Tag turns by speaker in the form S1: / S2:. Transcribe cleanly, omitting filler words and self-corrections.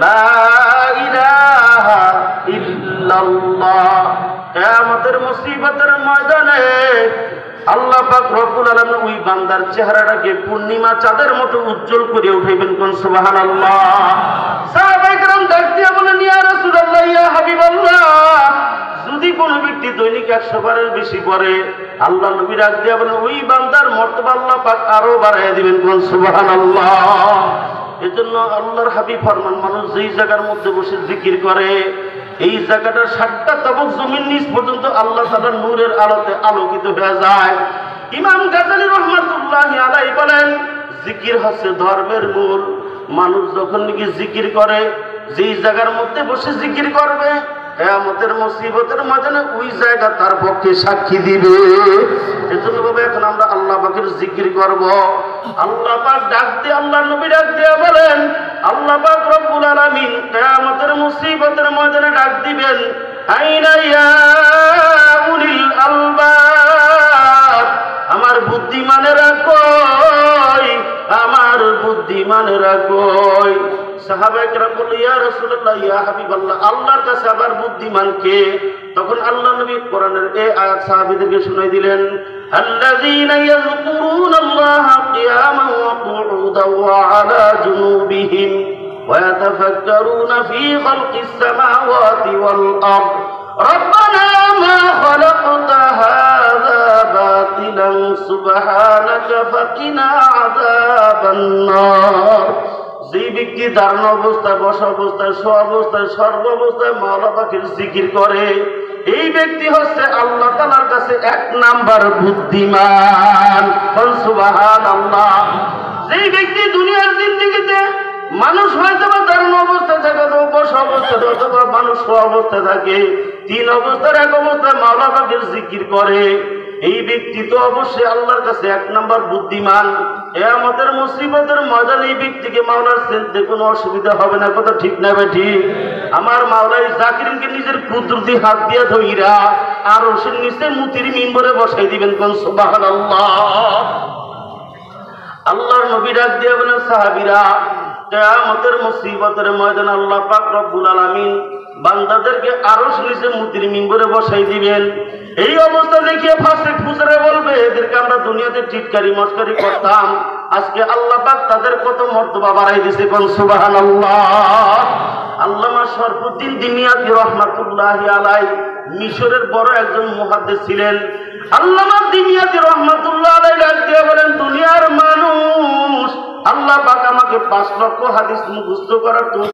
S1: লা ইলাহা ইল্লাল্লাহ। কিয়ামতের মুসিবতের ময়দানে আল্লাহ পাক রব্বুল আলামিন ওই বান্দার চেহারাটাকে পূর্ণিমা চাঁদের মতো উজ্জ্বল করে উঠাইবেন। কোন সুবহানাল্লাহ। সাহাবায়ে কেরাম ডাক দিয়া বলেন, ইয়া রাসূলুল্লাহ, ইয়া হাবিবাল্লাহ, যদি কোন ব্যক্তি দৈনিক 100 বারের বেশি পড়ে, আল্লাহ নবী ডাক দিয়া বলেন, ওই বান্দার মর্তবা আল্লাহ পাক আরো বাড়াইয়া দিবেন। কোন সুবহানাল্লাহ। এজন্য আল্লাহর হাবিব ফরমান, মানুষ যেই জায়গার মধ্যে বসে জিকির করে, এই জায়গাটা 7টা তবক জমিন নিচ পর্যন্ত আল্লাহ তাআলার নূরের আলোতে আলোকিত হয়ে যায়। ইমাম গাজ্জালী রাহমাতুল্লাহি আলাইহি বলেন, জিকির হচ্ছে ধর্মের মূল। মানুষ যখন নাকি জিকির করে, যেই জায়গার মধ্যে বসে জিকির করবে, কিয়ামতের মুসিবতের ময়দানে ওই জায়গা তার পক্ষে সাক্ষী দিবে। এজন্য বাবা, এখন আমরা আল্লাহ পাকের জিকির করব। আল্লাহ পাক ডাক দিয়ে, আল্লাহ নবী ডাক দিয়ে বলেন, আল্লাহ পাক রব্বুল আলামিন কিয়ামতের মুসিবতের ময়দানে ডাক দিবেন, আইনা ইয়া উলিল আলবাব, আমার বুদ্ধিমানেরা কই, আমার বুদ্ধিমানেরা কই। সাহাবায়ে কেরাম বলল, ইয়া রাসূলুল্লাহ, ইয়া হাবিবাল্লাহ, আল্লাহর কাছে আবার বুদ্ধিমান কে? তখন আল্লাহ নবী কোরআনের এই আয়াত সাহাবীদেরকে শুনাই দিলেন, আল্লাযীনা ইয়াযকুরুনাল্লাহা কিয়ামান ওয়া কুউদান ওয়া আলা জুনুবিহিম ওয়া ইয়াতাফাক্কারুনা ফী খালকিস সামাওয়াতি ওয়াল আরদ রব্বানা মা খালাকতা হাযা বাতিলান সুবহানাকা ফাকিনা আযাবান নার। যে ব্যক্তি দাঁড়ানো অবস্থায়, বসা অবস্থায়, শোয়া অবস্থায়, সর্ব অবস্থায় মাওলা পাকের জিকির করে, এই ব্যক্তি হচ্ছে আল্লাহ তাআলার কাছে 1 নাম্বার বুদ্ধিমান। সুবহানাল্লাহ। যে ব্যক্তি দুনিয়ার জিন্দেগিতে মানুষ হয়তো বা দাঁড়ানো অবস্থায় থাকে, অথবা বসা অবস্থায়, অথবা মানুষ শোয়া অবস্থায় থাকে, 3 অবস্থার 1 অবস্থায় মাওলা পাকের জিকির করে, এই ব্যক্তি তো অবশ্যই আল্লাহর কাছে 1 নাম্বার বুদ্ধিমান। কিয়ামতের মুসিবতের ময়দানে এই ব্যক্তিকে মাওলার চিনতে কোনো অসুবিধা হবে না। কথা ঠিক না ঠিক? আমার মাওলাই জাকিরিনকে নিজের কুদরতি হাত দিয়ে ধইরা আরশের নিচে মুতির মিম্বরে বসাই দিবেন। কোন সুবহানাল্লাহ। আল্লাহর নবী ডাক দিয়ে বলেন, সাহাবীরা, কিয়ামতের মুসিবতের ময়দানে আল্লাহ পাক রব্বুল আলামিন বান্দাদেরকে আরশ নিচে মুতির মিম্বরে বসাই দিবেন। এই অবস্থা দেখিয়ে ফাঁসে ফুসরে বলবে, এদেরকে আমরা দুনিয়াতে টিটকারি মস্করি করতাম, আজকে আল্লাহ পাক তাদের কত মর্তবা বাড়াই দিয়েছে। কোন সুবহানাল্লাহ। আল্লামা শরফুদ্দীন দিমিয়াতি রহমাতুল্লাহি আলাইহি মিশরের বড় একজন মুহাদ্দিস ছিলেন। আল্লামা দিমিয়াতি রহমাতুল্লাহি আলাইহি ডাক দিয়ে বলেন, দুনিয়ার মানুষ, আল্লাহ পাক আমাকে 5 লক্ষ হাদিস মুখস্থ করার